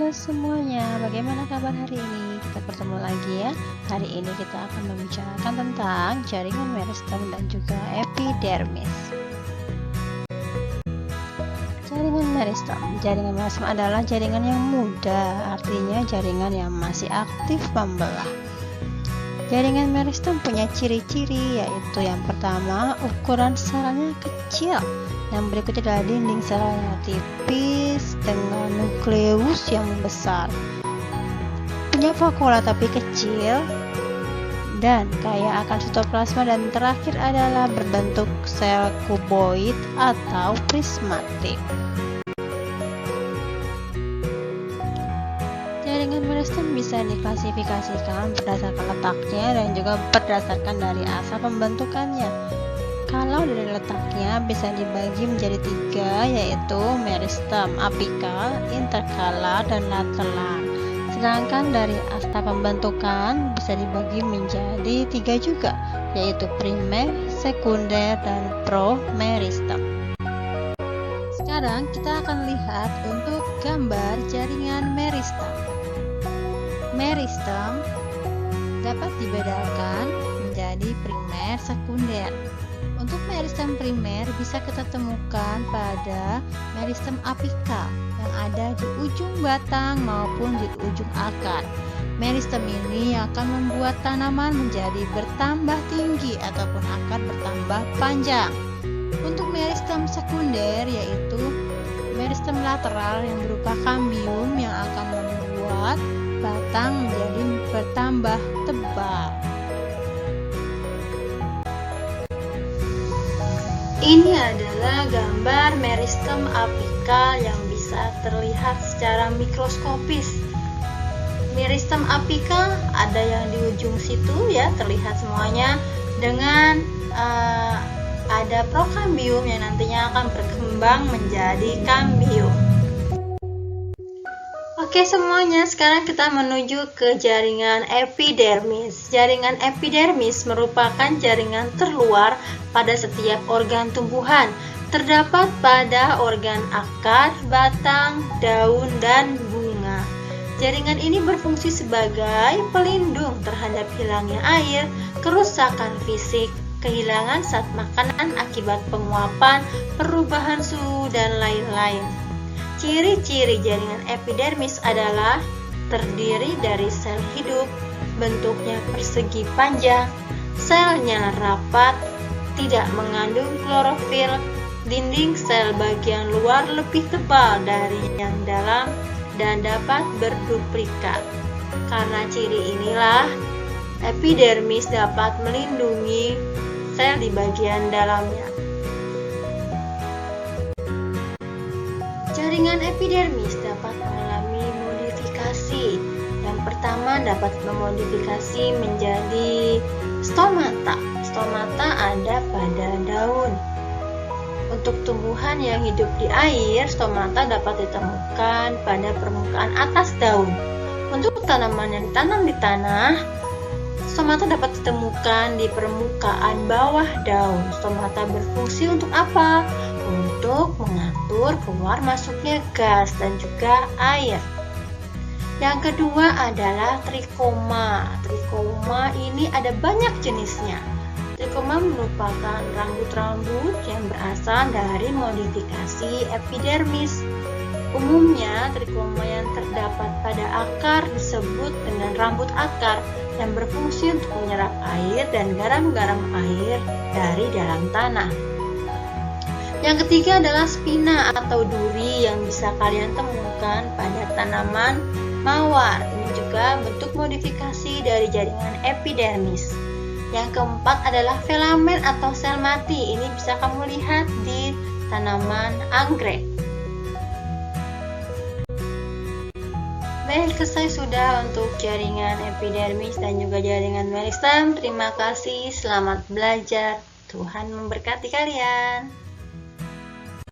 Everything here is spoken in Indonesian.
Halo semuanya, bagaimana kabar hari ini? Kita bertemu lagi ya. Hari ini kita akan membicarakan tentang jaringan meristem dan juga epidermis. Jaringan meristem adalah jaringan yang muda, artinya jaringan yang masih aktif membelah. Jaringan meristem punya ciri-ciri, yaitu yang pertama, ukuran selnya kecil. Yang berikutnya adalah dinding selnya tipis dengan nukleus yang besar, punya vakuola tapi kecil dan kaya akan sitoplasma, dan terakhir adalah berbentuk sel kuboid atau prismatik. Jaringan meristem bisa diklasifikasikan berdasarkan letaknya dan juga berdasarkan dari asal pembentukannya. Kalau dari letaknya bisa dibagi menjadi 3, yaitu meristem apikal, interkalar, dan lateral. Sedangkan dari asal pembentukan bisa dibagi menjadi 3 juga, yaitu primer, sekunder, dan promeristem. Sekarang kita akan lihat untuk gambar jaringan meristem. Meristem dapat dibedakan menjadi primer, sekunder. Untuk meristem primer bisa kita temukan pada meristem apikal yang ada di ujung batang maupun di ujung akar. Meristem ini akan membuat tanaman menjadi bertambah tinggi ataupun akar bertambah panjang. Untuk meristem sekunder yaitu meristem lateral yang berupa kambium yang akan membuat batang menjadi bertambah tebal. Ini adalah gambar meristem apikal yang bisa terlihat secara mikroskopis. Meristem apikal ada yang di ujung situ ya, terlihat semuanya, dengan ada prokambium yang nantinya akan berkembang menjadi kambium. Oke semuanya, sekarang kita menuju ke jaringan epidermis. Jaringan epidermis merupakan jaringan terluar pada setiap organ tumbuhan. Terdapat pada organ akar, batang, daun, dan bunga. Jaringan ini berfungsi sebagai pelindung terhadap hilangnya air, kerusakan fisik, kehilangan zat makanan akibat penguapan, perubahan suhu, dan lain-lain. Ciri-ciri jaringan epidermis adalah terdiri dari sel hidup, bentuknya persegi panjang, selnya rapat, tidak mengandung klorofil, dinding sel bagian luar lebih tebal dari yang dalam, dan dapat berduplikat. Karena ciri inilah, epidermis dapat melindungi sel di bagian dalamnya. Jaringan epidermis dapat mengalami modifikasi. Yang pertama dapat memodifikasi menjadi stomata. Stomata ada pada daun. Untuk tumbuhan yang hidup di air, stomata dapat ditemukan pada permukaan atas daun. Untuk tanaman yang ditanam di tanah, stomata dapat ditemukan di permukaan bawah daun. Stomata berfungsi untuk apa? Untuk mengatur keluar masuknya gas dan juga air. Yang kedua adalah trikoma. Trikoma ini ada banyak jenisnya. Trikoma merupakan rambut-rambut yang berasal dari modifikasi epidermis. Umumnya, trikoma yang terdapat pada akar disebut dengan rambut akar yang berfungsi untuk menyerap air dan garam-garam air dari dalam tanah. Yang ketiga adalah spina atau duri yang bisa kalian temukan pada tanaman mawar. Ini juga bentuk modifikasi dari jaringan epidermis. Yang keempat adalah filamen atau sel mati. Ini bisa kamu lihat di tanaman anggrek. Baik, selesai sudah untuk jaringan epidermis dan juga jaringan meristem. Terima kasih, selamat belajar. Tuhan memberkati kalian.